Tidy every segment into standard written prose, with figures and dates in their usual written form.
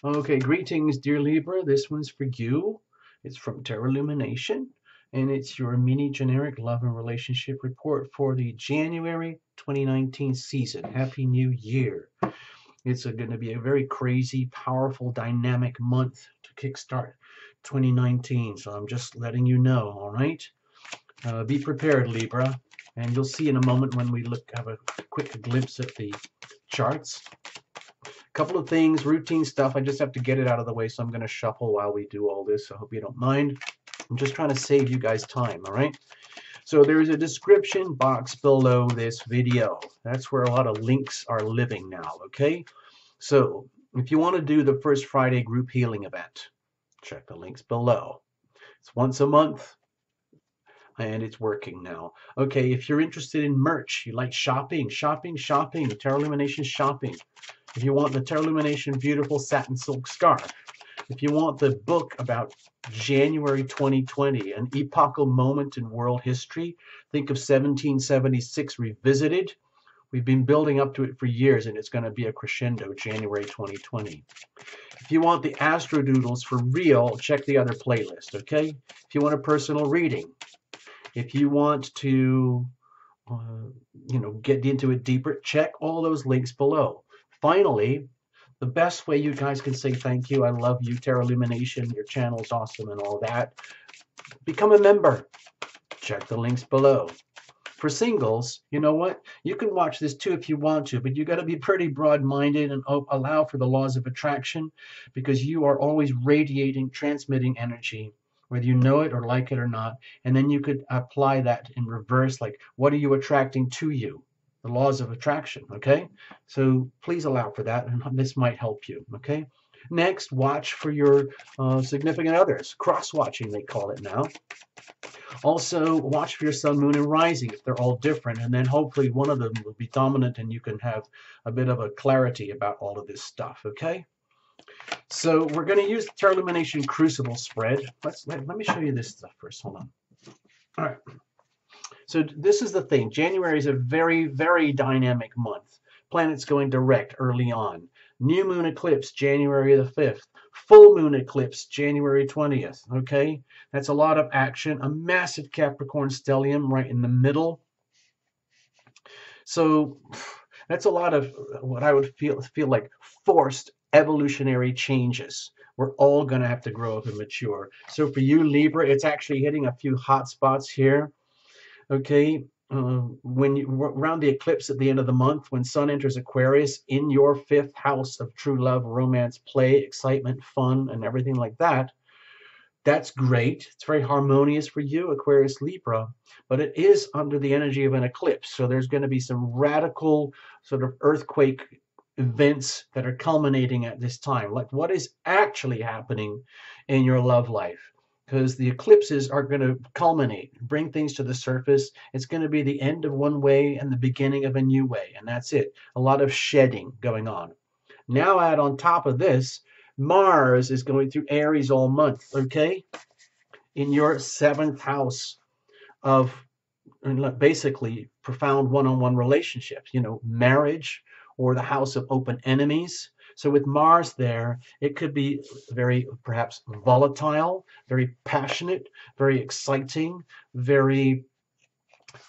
Okay, greetings, dear Libra. This one's for you. It's from Terra Lumination, and it's your mini generic love and relationship report for the January 2019 season. Happy New Year. It's going to be a very crazy, powerful, dynamic month to kickstart 2019. So I'm just letting you know, all right? Be prepared, Libra. And you'll see in a moment when we have a quick glimpse at the charts. Couple of things, routine stuff. I just have to get it out of the way, so I'm going to shuffle while we do all this. I hope you don't mind. I'm just trying to save you guys time, all right? So there is a description box below this video. That's where a lot of links are living now, okay? So if you want to do the first Friday group healing event, check the links below. It's once a month, and it's working now. Okay, if you're interested in merch, you like shopping, Terra Illumination shopping. If you want the Terra Illumination beautiful satin silk scarf, if you want the book about January 2020, an epochal moment in world history, think of 1776 revisited. We've been building up to it for years, and it's going to be a crescendo January 2020. If you want the Astro Doodles for real, check the other playlist, okay? If you want a personal reading, if you want to, get into it deeper, check all those links below. Finally, the best way you guys can say thank you, I love you, Terra Illumination, your channel is awesome and all that, become a member. Check the links below. For singles, you know what? You can watch this too if you want to, but you got to be pretty broad-minded and allow for the laws of attraction, because you are always radiating, transmitting energy, whether you know it or like it or not. And then you could apply that in reverse, like what are you attracting to you? The laws of attraction, okay? So please allow for that, and this might help you, okay? Next, watch for your significant others. Cross-watching, they call it now. Also, watch for your sun, moon, and rising if they're all different, and then hopefully one of them will be dominant and you can have a bit of a clarity about all of this stuff, okay? So we're going to use the Terra Illumination Crucible spread. Let me show you this stuff first. Hold on. All right. So this is the thing. January is a very, very dynamic month. Planets going direct early on. New moon eclipse, January the 5th. Full moon eclipse, January 20th. Okay? That's a lot of action. A massive Capricorn stellium right in the middle. So that's a lot of what I would feel like forced evolutionary changes. We're all going to have to grow up and mature. So for you, Libra, it's actually hitting a few hot spots here. Okay, when you around the eclipse at the end of the month, when Sun enters Aquarius in your 5th house of true love, romance, play, excitement, fun, and everything like that, that's great. It's very harmonious for you, Aquarius, Libra, but it is under the energy of an eclipse. So there's going to be some radical sort of earthquake events that are culminating at this time. Like what is actually happening in your love life? Because the eclipses are going to culminate, bring things to the surface. It's going to be the end of one way and the beginning of a new way, and that's it. A lot of shedding going on. Now add on top of this, Mars is going through Aries all month, okay? In your 7th house of basically profound one-on-one relationships, marriage, or the house of open enemies. So with Mars there, it could be very perhaps volatile, very passionate, very exciting, very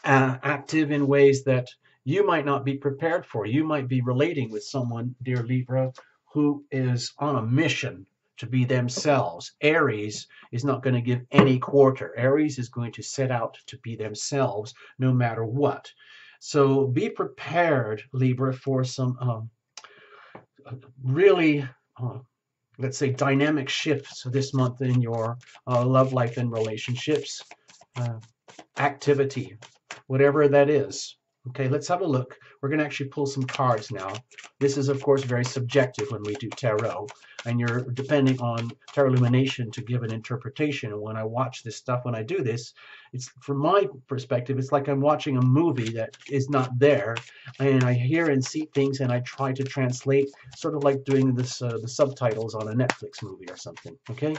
active in ways that you might not be prepared for. You might be relating with someone, dear Libra, who is on a mission to be themselves. Aries is not going to give any quarter. Aries is going to set out to be themselves no matter what. So be prepared, Libra, for some really, let's say, dynamic shifts this month in your love life and relationships, activity, whatever that is. Okay, let's have a look. We're going to actually pull some cards now. This is, of course, very subjective when we do tarot, and you're depending on Terra Illumination to give an interpretation. And when I watch this stuff, when I do this, it's from my perspective, it's like I'm watching a movie that is not there, and I hear and see things, and I try to translate, sort of like doing this the subtitles on a Netflix movie or something. Okay.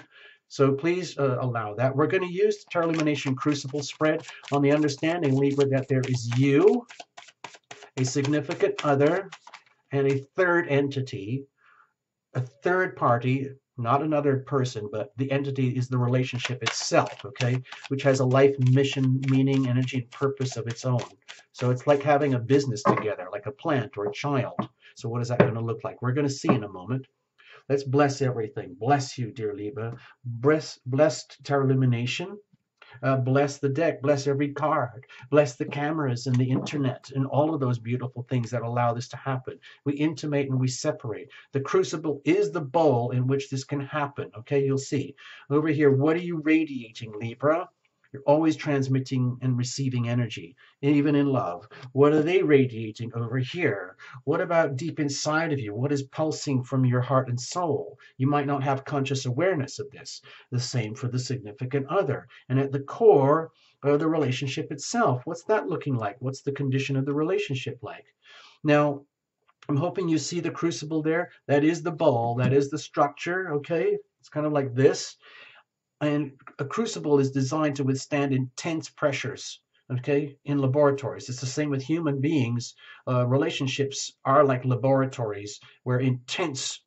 So please allow that. We're going to use the Terra Illumination Crucible spread on the understanding, Libra, that there is you, a significant other, and a third entity a third party, not another person, but the entity is the relationship itself, okay, which has a life mission, meaning, energy, and purpose of its own. So it's like having a business together, like a plant or a child. So what is that going to look like? We're going to see in a moment. Let's bless everything. Bless you, dear Libra. Blessed Tarot Illumination. Bless the deck, bless every card, bless the cameras and the internet and all of those beautiful things that allow this to happen. We intimate and we separate. The crucible is the bowl in which this can happen. Okay, you'll see. Over here, what are you radiating, Libra? You're always transmitting and receiving energy, even in love. What are they radiating over here? What about deep inside of you? What is pulsing from your heart and soul? You might not have conscious awareness of this. The same for the significant other. And at the core of the relationship itself, what's that looking like? What's the condition of the relationship like? Now, I'm hoping you see the crucible there. That is the bowl. That is the structure, okay? It's kind of like this. And a crucible is designed to withstand intense pressures, okay, in laboratories. It's the same with human beings. Relationships are like laboratories where intense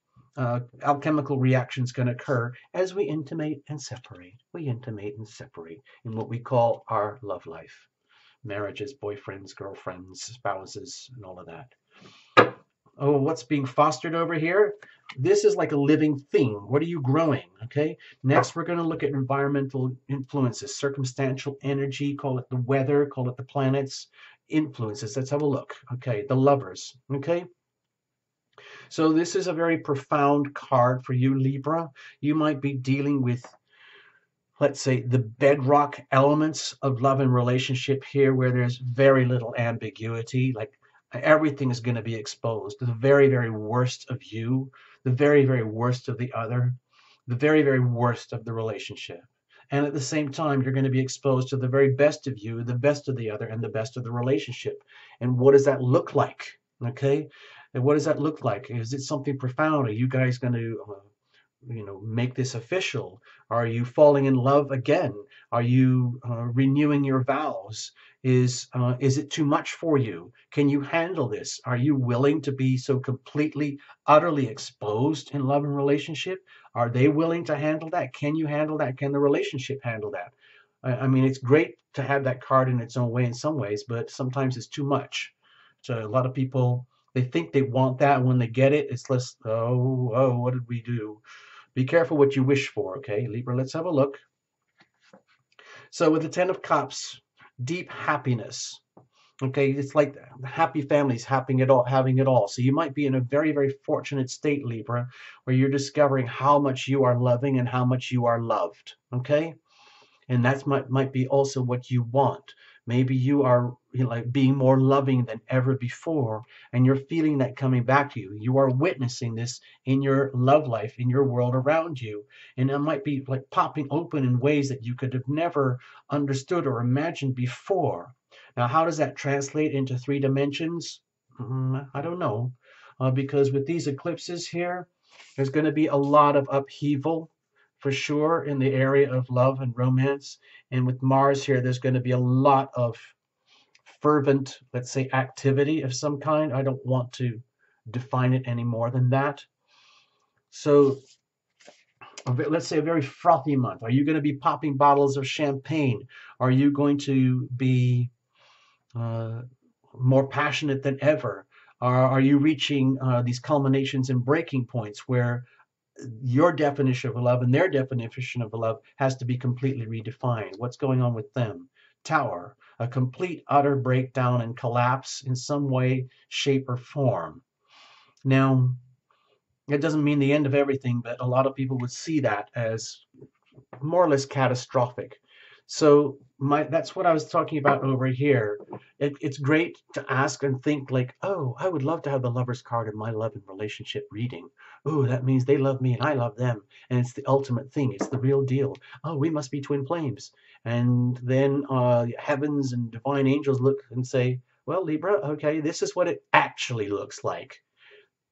alchemical reactions can occur as we intimate and separate. We intimate and separate in what we call our love life. Marriages, boyfriends, girlfriends, spouses, and all of that. Oh, what's being fostered over here? This is like a living thing. What are you growing? Okay. Next, we're going to look at environmental influences, circumstantial energy, call it the weather, call it the planets, influences. Let's have a look. Okay. The lovers. Okay. So this is a very profound card for you, Libra. You might be dealing with, let's say, the bedrock elements of love and relationship here, where there's very little ambiguity. Like everything is going to be exposed. The very, very worst of you, the very, very worst of the other, the very, very worst of the relationship. And at the same time, you're going to be exposed to the very best of you, the best of the other, and the best of the relationship. And what does that look like? Okay. And what does that look like? Is it something profound? Are you guys going to make this official? Are you falling in love again? Are you renewing your vows? Is it too much for you? Can you handle this? Are you willing to be so completely, utterly exposed in love and relationship? Are they willing to handle that? Can you handle that? Can the relationship handle that? I mean, it's great to have that card in its own way in some ways, but sometimes it's too much. So a lot of people, they think they want that. When they get it, it's less, oh, what did we do? Be careful what you wish for, okay, Libra? Let's have a look. So with the Ten of Cups, deep happiness. Okay, it's like happy families having it all. So you might be in a very, very fortunate state, Libra, where you're discovering how much you are loving and how much you are loved. Okay, and that might be also what you want. Maybe you are like being more loving than ever before, and you're feeling that coming back to you. You are witnessing this in your love life, in your world around you, and it might be like popping open in ways that you could have never understood or imagined before. Now, how does that translate into 3 dimensions? I don't know, because with these eclipses here, there's going to be a lot of upheaval for sure in the area of love and romance. And with Mars here, there's going to be a lot of fervent, let's say, activity of some kind. I don't want to define it any more than that. So let's say a very frothy month. Are you going to be popping bottles of champagne? Are you going to be more passionate than ever? Are you reaching these culminations and breaking points where your definition of love and their definition of love has to be completely redefined? What's going on with them? Tower, a complete utter breakdown and collapse in some way, shape, or form. Now, it doesn't mean the end of everything, but a lot of people would see that as more or less catastrophic. So that's what I was talking about over here. It's great to ask and think like, oh, I would love to have the lover's card in my love and relationship reading. Oh, that means they love me and I love them. And it's the ultimate thing. It's the real deal. Oh, we must be twin flames. And then heavens and divine angels look and say, well, Libra, okay, this is what it actually looks like.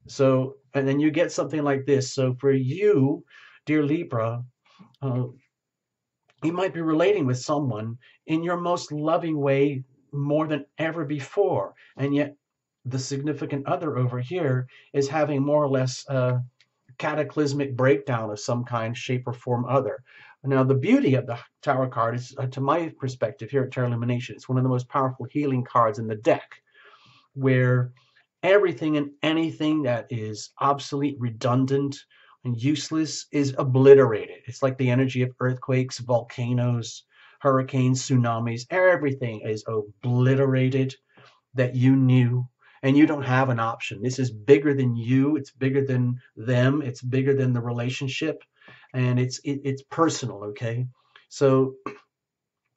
So, and then you get something like this. So for you, dear Libra, uh, you might be relating with someone in your most loving way more than ever before. And yet the significant other over here is having more or less cataclysmic breakdown of some kind, shape, or form other. Now, the beauty of the Tower card is, to my perspective here at Tarot Illumination, it's one of the most powerful healing cards in the deck, where everything and anything that is obsolete, redundant, and useless is obliterated. It's like the energy of earthquakes, volcanoes, hurricanes, tsunamis. Everything is obliterated that you knew, and you don't have an option. This is bigger than you. It's bigger than them. It's bigger than the relationship, and it's personal. Okay, so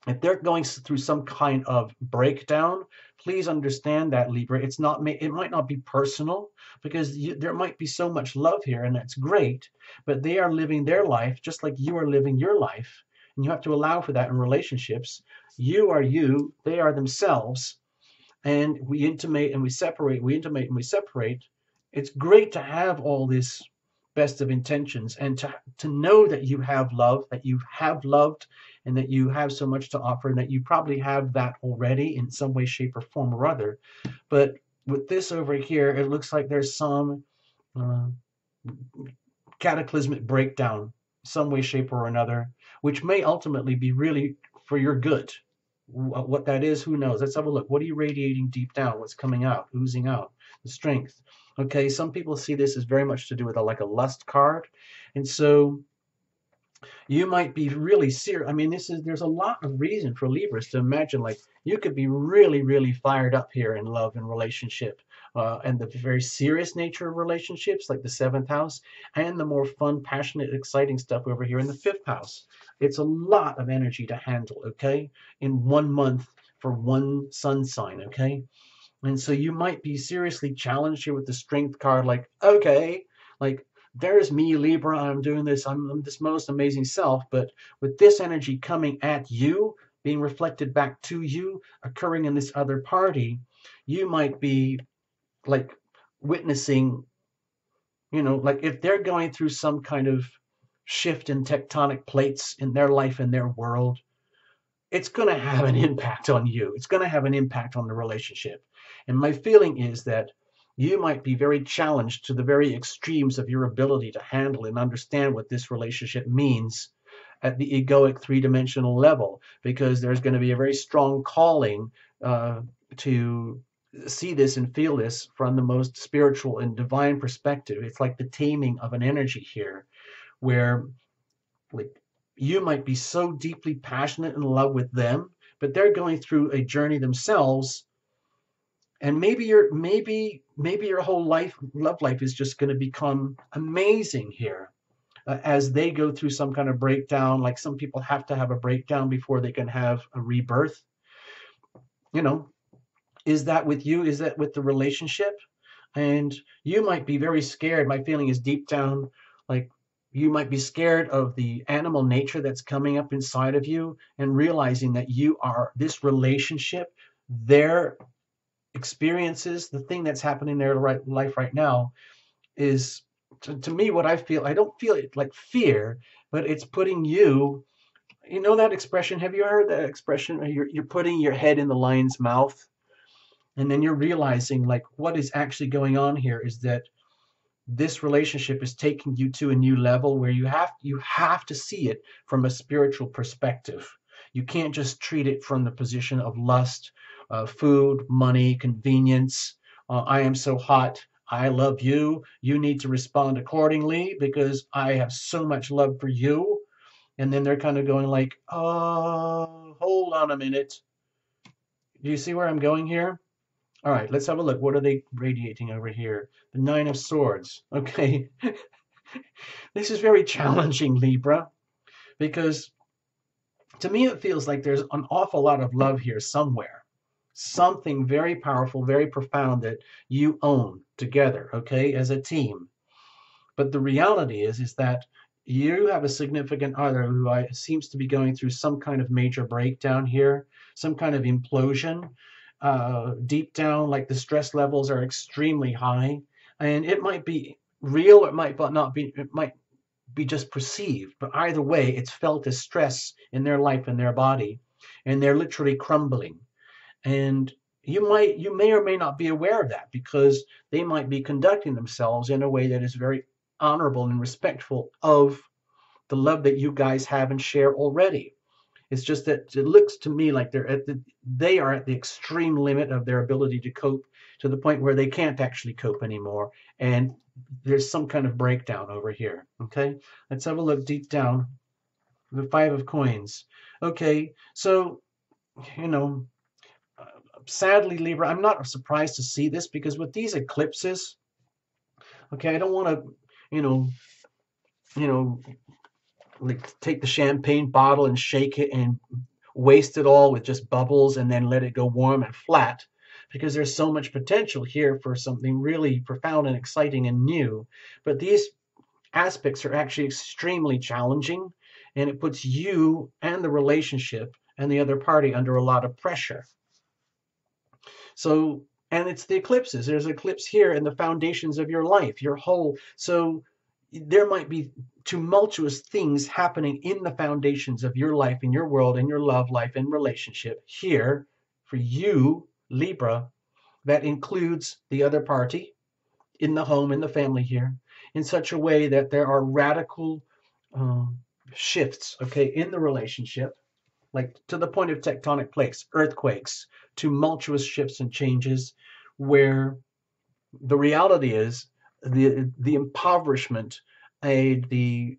if they're going through some kind of breakdown, please understand that, Libra. It might not be personal, because there might be so much love here, and that's great, but they are living their life just like you are living your life, and you have to allow for that in relationships. You are you, they are themselves, and we intimate and we separate, we intimate and we separate. It's great to have all this best of intentions, and to know that you have love, that you have loved, and that you have so much to offer, and that you probably have that already in some way, shape, or form or other. But with this over here, it looks like there's some uh, cataclysmic breakdown, some way, shape, or another, which may ultimately be really for your good. What that is, who knows? Let's have a look. What are you radiating deep down? What's coming out, oozing out? The strength. Okay, some people see this as very much to do with like a lust card. And so you might be really serious. I mean, there's a lot of reason for Libras to imagine like you could be really, really fired up here in love and relationship, and the very serious nature of relationships, like the seventh house, and the more fun, passionate, exciting stuff over here in the fifth house. It's a lot of energy to handle, okay, in 1 month for one sun sign, okay? And so you might be seriously challenged here with the strength card, like, okay, like there's me, Libra, I'm doing this, I'm this most amazing self, but with this energy coming at you, being reflected back to you, occurring in this other party, you might be like witnessing, like if they're going through some kind of shift in tectonic plates in their life, in their world, it's going to have an impact on you. It's going to have an impact on the relationship. And my feeling is that you might be very challenged to the very extremes of your ability to handle and understand what this relationship means at the egoic three-dimensional level, because there's going to be a very strong calling to see this and feel this from the most spiritual and divine perspective. It's like the taming of an energy here, where like you might be so deeply passionate in love with them, but they're going through a journey themselves, and maybe your whole love life is just going to become amazing here, as they go through some kind of breakdown. Like some people have to have a breakdown before they can have a rebirth. You know, is that with you? Is that with the relationship? And you might be very scared. My feeling is deep down, like you might be scared of the animal nature that's coming up inside of you, and realizing that you are this relationship, their experiences, the thing that's happening in their life right now is, to me, what I feel. I don't feel it like fear, but it's putting you, that expression. Have you heard that expression? You're putting your head in the lion's mouth. And then you're realizing like what is actually going on here is that this relationship is taking you to a new level, where you have to see it from a spiritual perspective. You can't just treat it from the position of lust, food, money, convenience. I am so hot, I love you. You need to respond accordingly because I have so much love for you. And then they're kind of going like, oh, hold on a minute. Do you see where I'm going here? All right, let's have a look. What are they radiating over here? The Nine of Swords. Okay. This is very challenging, Libra, because to me it feels like there's an awful lot of love here somewhere. Something very powerful, very profound that you own together, okay, as a team. But the reality is that you have a significant other who seems to be going through some kind of major breakdown here, some kind of implosion. Deep down, like the stress levels are extremely high, and it might be real, it might not be, it might be just perceived, but either way, it's felt as stress in their life and their body, and they're literally crumbling. And you may or may not be aware of that, because they might be conducting themselves in a way that is very honorable and respectful of the love that you guys have and share already. It's just that it looks to me like they are at the extreme limit of their ability to cope, to the point where they can't actually cope anymore. And there's some kind of breakdown over here. Okay, let's have a look deep down. The Five of Coins. Okay, so, you know, sadly, Libra, I'm not surprised to see this, because with these eclipses, okay, I don't want to, you know, you know, like take the champagne bottle and shake it and waste it all with just bubbles and then let it go warm and flat, because there's so much potential here for something really profound and exciting and new. But these aspects are actually extremely challenging, and it puts you and the relationship and the other party under a lot of pressure. So, and it's the eclipses. There's an eclipse here in the foundations of your life, your whole. So there might be tumultuous things happening in the foundations of your life, in your world, in your love life and relationship here for you, Libra, that includes the other party in the home, in the family here, in such a way that there are radical shifts, okay, in the relationship, like to the point of tectonic plates, earthquakes, tumultuous shifts and changes, where the reality is the impoverishment, the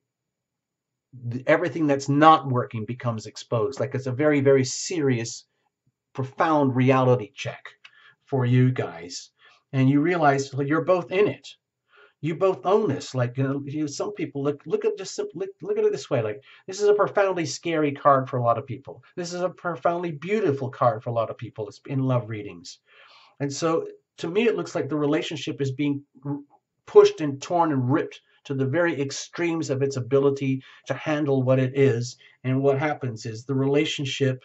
everything that's not working becomes exposed. Like it's a very, very serious, profound reality check for you guys. And you realize, well, you're both in it. You both own this. Like, some people look at just look at it this way. Like, this is a profoundly scary card for a lot of people. This is a profoundly beautiful card for a lot of people. It's in love readings. And so to me, it looks like the relationship is being pushed and torn and ripped to the very extremes of its ability to handle what it is. And what happens is the relationship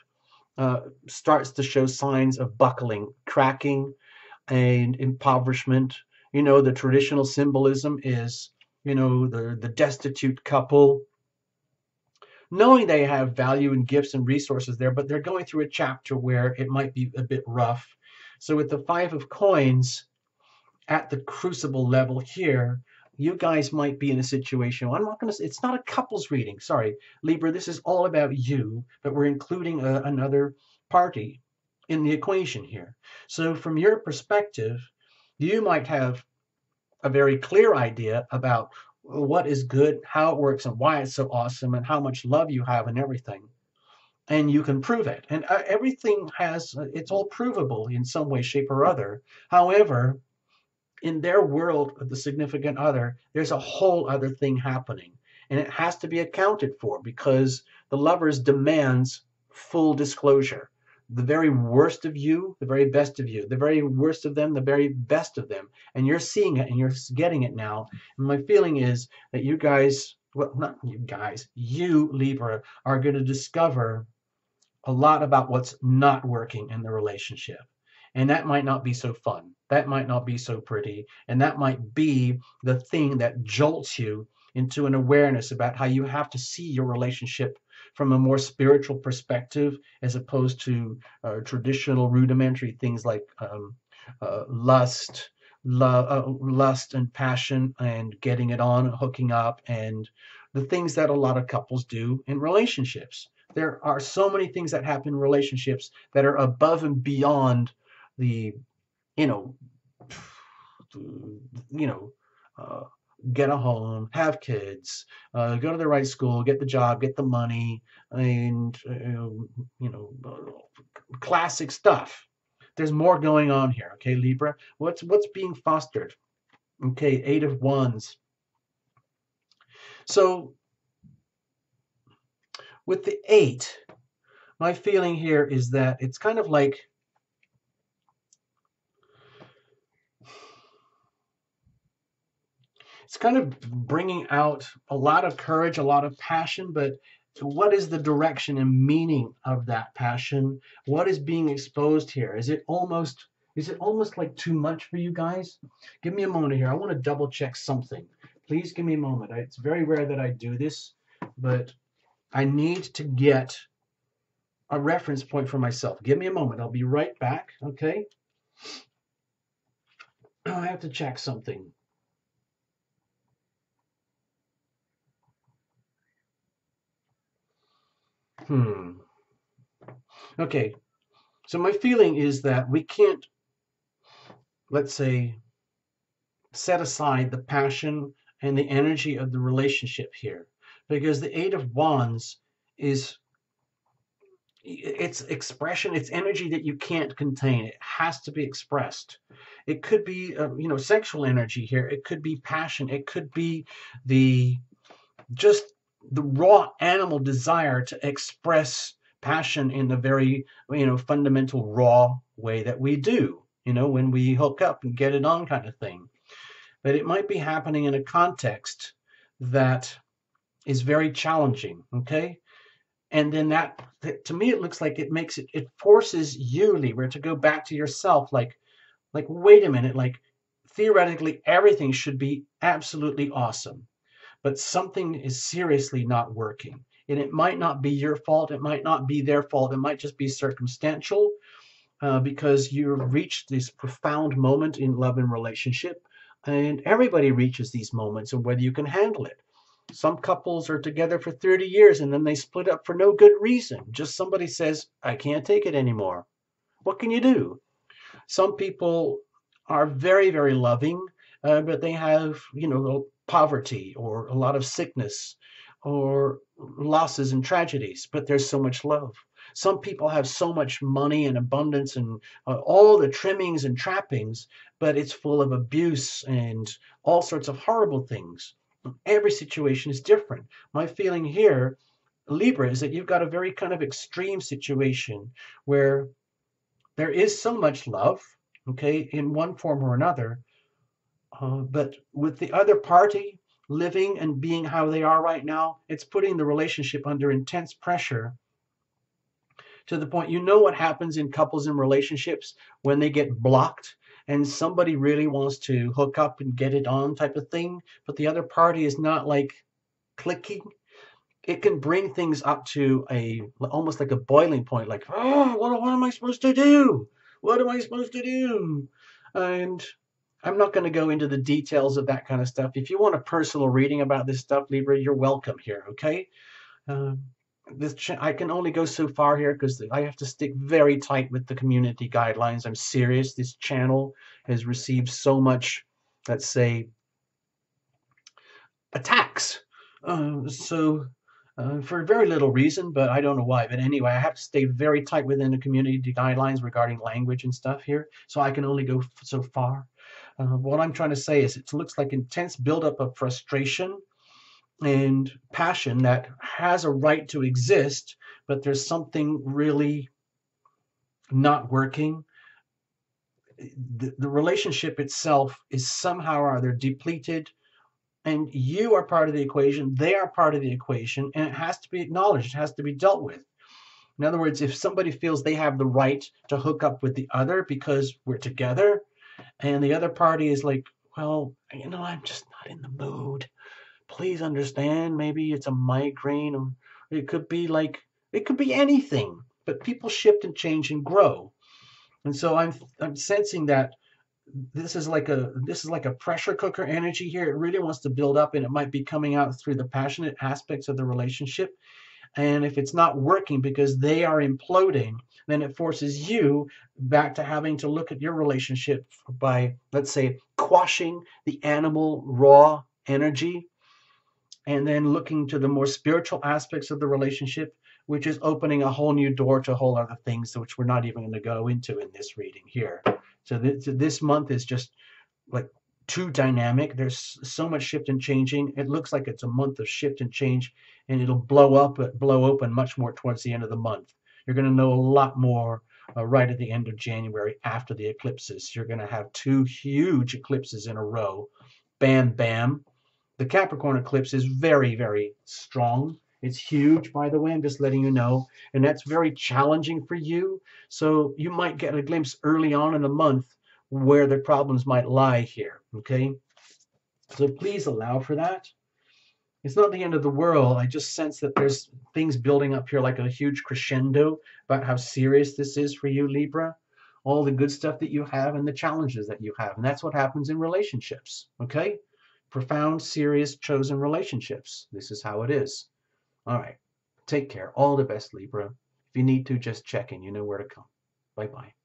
starts to show signs of buckling, cracking, and impoverishment. The traditional symbolism is, the destitute couple, knowing they have value and gifts and resources there, but they're going through a chapter where it might be a bit rough. So with the Five of Coins at the crucible level here, you guys might be in a situation. I'm not going to say it's not a couples reading. Sorry, Libra, this is all about you, but we're including another party in the equation here. So from your perspective, you might have a very clear idea about what is good, how it works, and why it's so awesome, and how much love you have and everything. And you can prove it. And everything it's all provable in some way, shape, or other. However, in their world of the significant other, there's a whole other thing happening. And it has to be accounted for, because the lovers demands full disclosure. The very worst of you, the very best of you, the very worst of them, the very best of them. And you're seeing it and you're getting it now. And my feeling is that you guys, well, not you guys, you, Libra, are going to discover a lot about what's not working in the relationship. And that might not be so fun. That might not be so pretty. And that might be the thing that jolts you into an awareness about how you have to see your relationship from a more spiritual perspective, as opposed to traditional rudimentary things like lust and passion and getting it on, hooking up, and the things that a lot of couples do in relationships. There are so many things that happen in relationships that are above and beyond the, you know, you know, uh, get a home, have kids, go to the right school, get the job, get the money, and classic stuff. There's more going on here, okay, Libra? What's being fostered? Okay, Eight of Wands. So with the Eight, my feeling here is that it's kind of like it's kind of bringing out a lot of courage, a lot of passion, but what is the direction and meaning of that passion? What is being exposed here? Is it almost like too much for you guys? Give me a moment here. I want to double check something. Please give me a moment. It's very rare that I do this, but I need to get a reference point for myself. Give me a moment. I'll be right back, okay? I have to check something. Hmm. Okay. So my feeling is that we can't, let's say, set aside the passion and the energy of the relationship here, because the Eight of Wands is its expression, it's energy that you can't contain. It has to be expressed. It could be, sexual energy here. It could be passion. It could be the just the raw animal desire to express passion in a very, fundamental raw way that we do, when we hook up and get it on kind of thing. But it might be happening in a context that is very challenging, okay? And then that, to me, it looks like it forces you, Libra, to go back to yourself, like, wait a minute, like, theoretically, everything should be absolutely awesome, but something is seriously not working. And it might not be your fault. It might not be their fault. It might just be circumstantial, because you've reached this profound moment in love and relationship. And everybody reaches these moments, and whether you can handle it. Some couples are together for 30 years and then they split up for no good reason. Just somebody says, I can't take it anymore. What can you do? Some people are very, very loving, but they have, poverty or a lot of sickness or losses and tragedies, but there's so much love. Some people have so much money and abundance and all the trimmings and trappings, but it's full of abuse and all sorts of horrible things. Every situation is different. My feeling here, Libra, is that you've got a very kind of extreme situation where there is so much love, okay, in one form or another, but with the other party living and being how they are right now, it's putting the relationship under intense pressure to the point, what happens in couples and relationships when they get blocked and somebody really wants to hook up and get it on type of thing, but the other party is not like clicking. It can bring things up to a almost like a boiling point, like, oh, what am I supposed to do? What am I supposed to do? And I'm not going to go into the details of that kind of stuff. If you want a personal reading about this stuff, Libra, you're welcome here, okay? Um, I can only go so far here because I have to stick very tight with the community guidelines. I'm serious. This channel has received so much, let's say, attacks. For very little reason, but I don't know why. But anyway, I have to stay very tight within the community guidelines regarding language and stuff here, so I can only go so far. What I'm trying to say is it looks like intense buildup of frustration and passion that has a right to exist, but there's something really not working. The relationship itself is somehow or other depleted, and you are part of the equation, they are part of the equation, and it has to be acknowledged, it has to be dealt with. In other words, if somebody feels they have the right to hook up with the other because we're together, and the other party is like, well, I'm just not in the mood. Please understand, maybe it's a migraine, or it could be anything. But people shift and change and grow. And so I'm sensing that this is like a pressure cooker energy here. It really wants to build up, and it might be coming out through the passionate aspects of the relationship. And if it's not working because they are imploding, then it forces you back to having to look at your relationship by, let's say, quashing the animal raw energy and then looking to the more spiritual aspects of the relationship, which is opening a whole new door to whole other things, which we're not even going to go into in this reading here. So this month is just like too dynamic. There's so much shift and changing. It looks like it's a month of shift and change, and it'll blow open much more towards the end of the month. You're going to know a lot more right at the end of January after the eclipses. You're going to have two huge eclipses in a row. Bam, bam. The Capricorn eclipse is very, very strong. It's huge, by the way. I'm just letting you know. And that's very challenging for you. So you might get a glimpse early on in the month where the problems might lie here. Okay? So please allow for that. It's not the end of the world. I just sense that there's things building up here like a huge crescendo about how serious this is for you, Libra. All the good stuff that you have and the challenges that you have. And that's what happens in relationships. Okay? Profound, serious, chosen relationships. This is how it is. All right. Take care. All the best, Libra. If you need to, just check in. You know where to come. Bye bye.